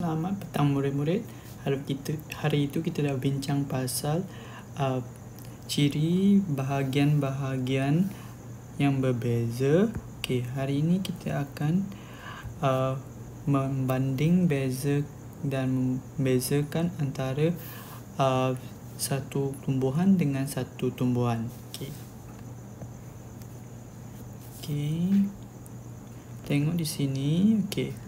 Selamat petang murid-murid. Hari itu kita dah bincang pasal ciri bahagian-bahagian yang berbeza. Okey, hari ini kita akan membanding beza dan membezakan antara satu tumbuhan dengan satu tumbuhan. Okey. Tengok di sini. Okey.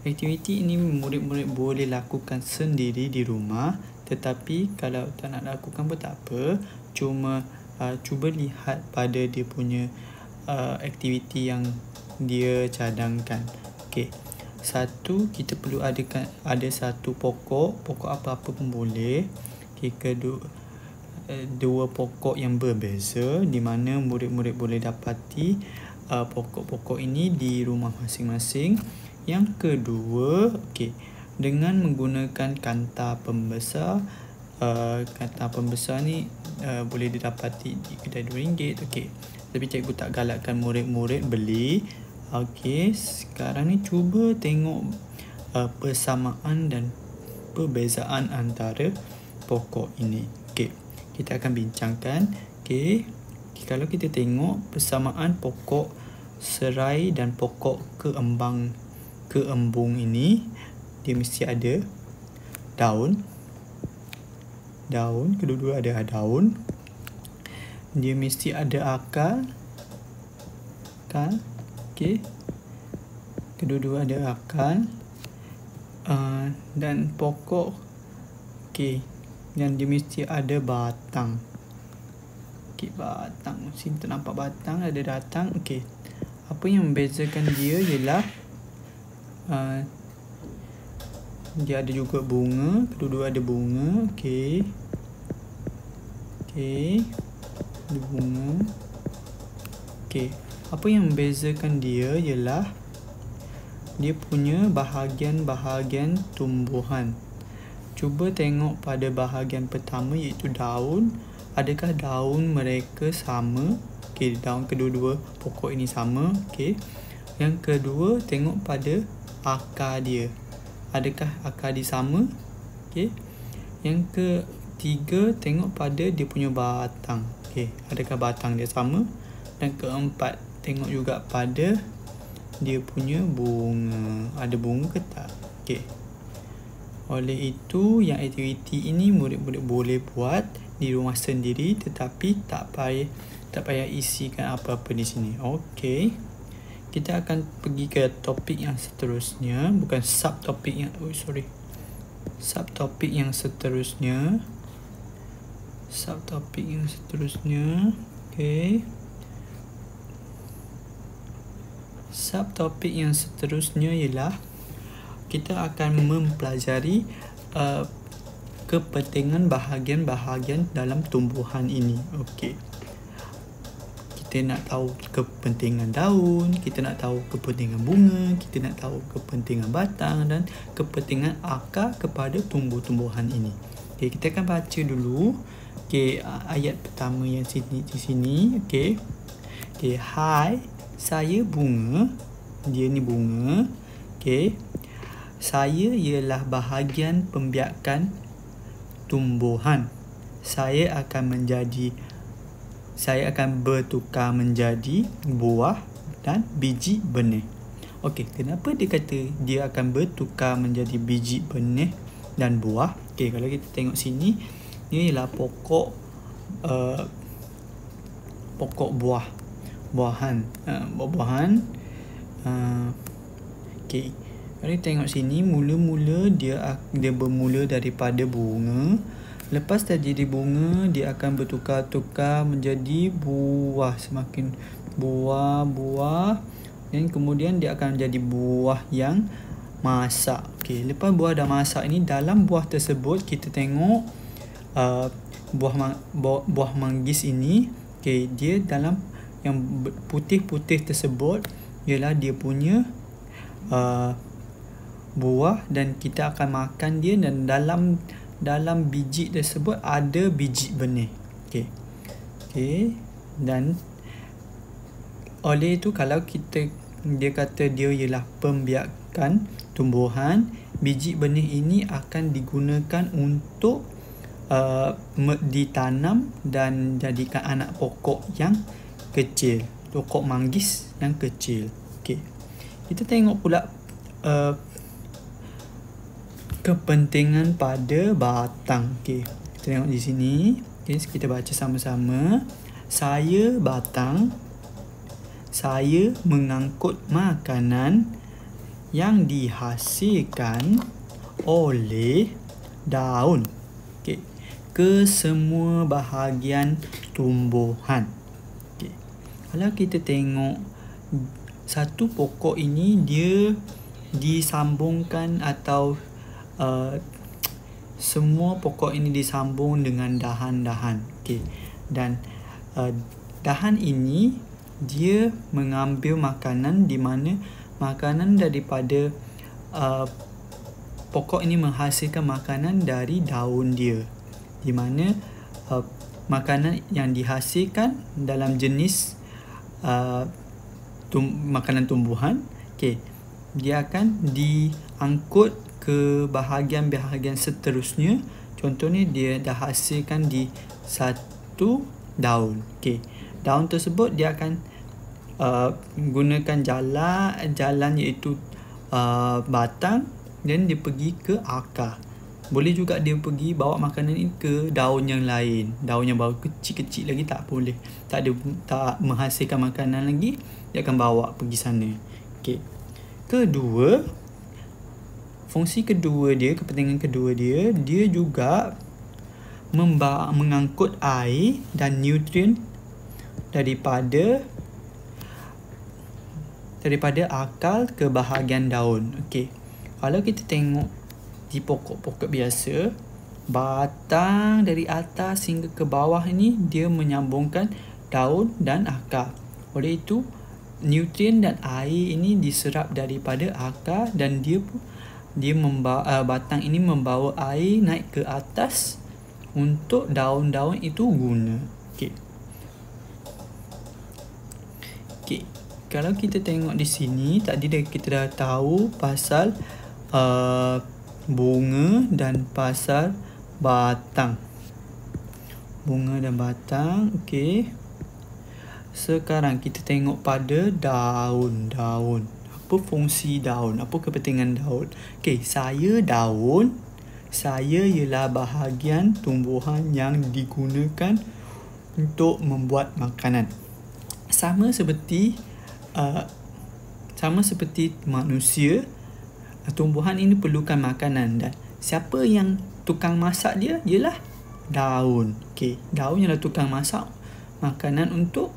Aktiviti ini murid-murid boleh lakukan sendiri di rumah, tetapi kalau tak nak lakukan pun tak apa. Cuma cuba lihat pada dia punya aktiviti yang dia cadangkan. Okey. Satu, kita perlu ada satu pokok apa-apa pun boleh. Okey, kedua, dua pokok yang berbeza di mana murid-murid boleh dapati pokok-pokok ini di rumah masing-masing. Yang kedua, okey, dengan menggunakan kanta pembesar. Kanta pembesar ni boleh didapati di kedai RM2. Okey. Tapi cikgu tak galakkan murid-murid beli. Okey, sekarang ni cuba tengok persamaan dan perbezaan antara pokok ini. Okey, kita akan bincangkan. Okey, kalau kita tengok persamaan pokok serai dan pokok keembung ini, dia mesti ada daun. Kedua-dua ada daun. Dia mesti ada akar. Okey. Kedua-dua ada akar. Dan pokok, okey, dan dia mesti ada batang. Okey, batang. Sini tak nampak batang, ada batang. Okey. Apa yang membezakan dia ialah dia ada juga bunga. Kedua-dua ada bunga. Okey. Ada bunga. Okey. Apa yang membezakan dia ialah dia punya bahagian-bahagian tumbuhan. Cuba tengok pada bahagian pertama iaitu daun. Adakah daun mereka sama? Okey, daun kedua-dua pokok ini sama. Okey. Yang kedua, tengok pada akar dia. Adakah akar dia sama? Okey. Yang ketiga, tengok pada dia punya batang. Okey, adakah batang dia sama? Dan keempat, tengok juga pada dia punya bunga. Ada bunga ke tak? Okey. Oleh itu, yang aktiviti ini murid-murid boleh buat di rumah sendiri, tetapi tak payah isikan apa-apa di sini. Okey. Kita akan pergi ke topik yang seterusnya. Bukan subtopik yang subtopik yang seterusnya. Okey. Subtopik yang seterusnya ialah kita akan mempelajari kepentingan bahagian-bahagian dalam tumbuhan ini. Okey. Kita nak tahu kepentingan daun, kita nak tahu kepentingan bunga, kita nak tahu kepentingan batang dan kepentingan akar kepada tumbuh-tumbuhan ini. Okey, kita akan baca dulu. Okey, ayat pertama yang di sini. Okey. Okey, hai, saya bunga. Dia ni bunga. Okey. Saya ialah bahagian pembiakan tumbuhan. Saya akan bertukar menjadi buah dan biji benih. Okey, kenapa dia kata dia akan bertukar menjadi biji benih dan buah? Okey, kalau kita tengok sini, ini ialah pokok buah-buahan. Okey, kalau kita tengok sini, mula-mula dia bermula daripada bunga. Lepas dah jadi bunga, dia akan bertukar-tukar menjadi buah. Semakin buah. Dan kemudian dia akan menjadi buah yang masak. Okey, lepas buah dah masak ini, dalam buah tersebut kita tengok buah manggis ini. Okey, dia dalam yang putih-putih tersebut ialah dia punya buah dan kita akan makan dia, dan dalam biji tersebut ada biji benih. Okey. Dan oleh itu, kalau dia kata dia ialah pembiakan tumbuhan, biji benih ini akan digunakan untuk ditanam dan jadikan anak pokok yang kecil, pokok manggis yang kecil. Okey. Kita tengok pula kepentingan pada batang. Okey. Kita tengok di sini. Okay, kita baca sama-sama. Saya batang. Saya mengangkut makanan yang dihasilkan oleh daun, okay, ke semua bahagian tumbuhan. Okay. Kalau kita tengok satu pokok ini, dia disambungkan atau semua pokok ini disambung dengan dahan-dahan. Okay. Dan dahan ini dia mengambil makanan, di mana makanan daripada pokok ini menghasilkan makanan dari daun dia, di mana makanan yang dihasilkan dalam jenis makanan tumbuhan, okay, dia akan diangkut ke bahagian-bahagian seterusnya. Contohnya dia dah hasilkan di satu daun. Okay. Daun tersebut dia akan gunakan jalan iaitu batang, dan dia pergi ke akar. Boleh juga dia pergi bawa makanan ini ke daun yang lain. Daun yang baru kecil-kecil lagi tak boleh. Tak menghasilkan makanan lagi, dia akan bawa pergi sana. Okay. Kedua, fungsi kedua dia, kepentingan kedua dia, dia juga mengangkut air dan nutrien daripada akar ke bahagian daun. Okey. Kalau kita tengok di pokok-pokok biasa, batang dari atas hingga ke bawah ini dia menyambungkan daun dan akar. Oleh itu, nutrien dan air ini diserap daripada akar, dan batang ini membawa air naik ke atas untuk daun-daun itu guna. Okey. Okey. Kalau kita tengok di sini, tadi kita dah tahu pasal bunga dan pasal batang. Bunga dan batang. Okey. Sekarang kita tengok pada daun-daun. Apa fungsi daun? Apa kepentingan daun? Okey, saya daun. Saya ialah bahagian tumbuhan yang digunakan untuk membuat makanan. Sama seperti manusia, tumbuhan ini perlukan makanan, dan siapa yang tukang masak dia? Ialah daun. Okey, daun ialah tukang masak makanan untuk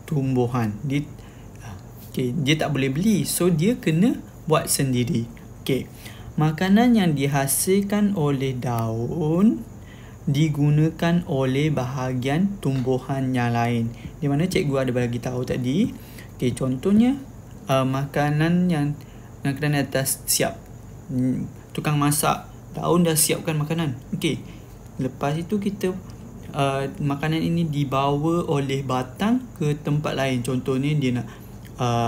tumbuhan. Dia tak boleh beli, so dia kena buat sendiri. Okey. Makanan yang dihasilkan oleh daun digunakan oleh bahagian tumbuhan yang lain. Di mana cikgu ada bagi tahu tadi. Okey, contohnya makanan atas siap. Tukang masak, daun dah siapkan makanan. Okey. Lepas itu kita makanan ini dibawa oleh batang ke tempat lain. Contohnya dia nak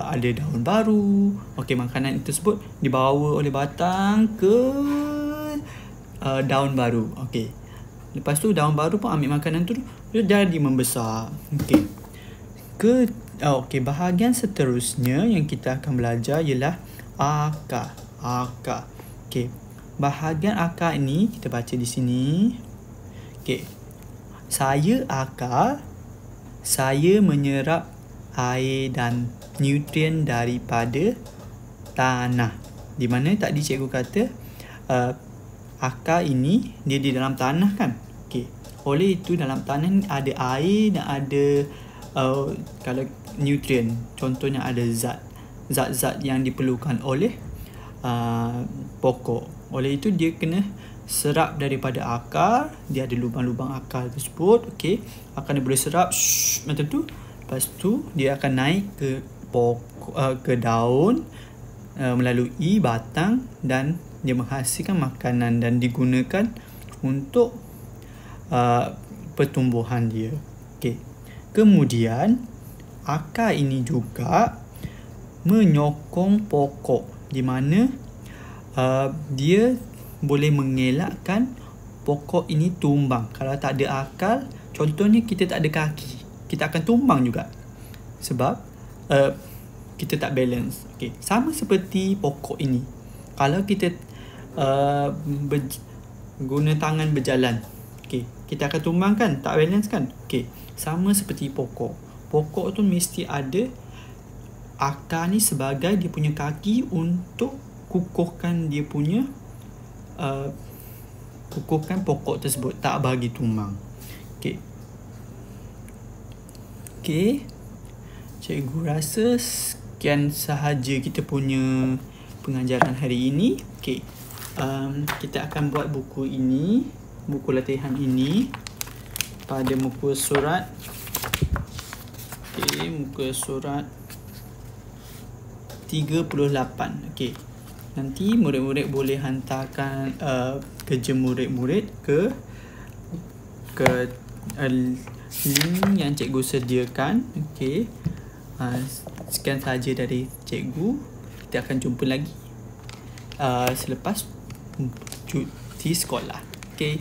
ada daun baru. Okey, makanan tersebut dibawa oleh batang ke daun baru. Okey. Lepas tu daun baru pun ambil makanan tu, dia jadi membesar. Okey. Okey, bahagian seterusnya yang kita akan belajar ialah akar. Okey. Bahagian akar ini kita baca di sini. Okey. Saya akar. Saya menyerap air dan nutrien daripada tanah. Di mana tadi cikgu kata akar ini dia di dalam tanah kan. Okey. Oleh itu dalam tanah ni ada air dan ada kalau nutrien, contohnya ada zat-zat yang diperlukan oleh pokok. Oleh itu dia kena serap daripada akar. Dia ada lubang-lubang akar tersebut. Okey. Akar dia boleh serap macam tu. Lepas tu dia akan naik ke ke daun melalui batang, dan dia menghasilkan makanan dan digunakan untuk pertumbuhan dia. Okey. Kemudian akar ini juga menyokong pokok, di mana dia boleh mengelakkan pokok ini tumbang. Kalau tak ada akar, contohnya kita tak ada kaki, kita akan tumbang juga sebab kita tak balance. Okey, sama seperti pokok ini. Kalau kita guna tangan berjalan, okey, kita akan tumbang kan, tak balance kan. Okey, sama seperti pokok. Pokok tu mesti ada akar ni sebagai dia punya kaki untuk kukuhkan dia punya kukuhkan pokok tersebut, tak bagi tumbang. Okey. Okey. Cikgu rasa sekian sahaja kita punya pengajaran hari ini. Okey. Kita akan buat buku ini, buku latihan ini pada muka surat. Okey, muka surat 38. Okey. Nanti murid-murid boleh hantarkan kerja murid-murid ke link yang cikgu sediakan. Okey. Sekian sahaja dari cikgu. Kita akan jumpa lagi selepas cuti sekolah. Okey.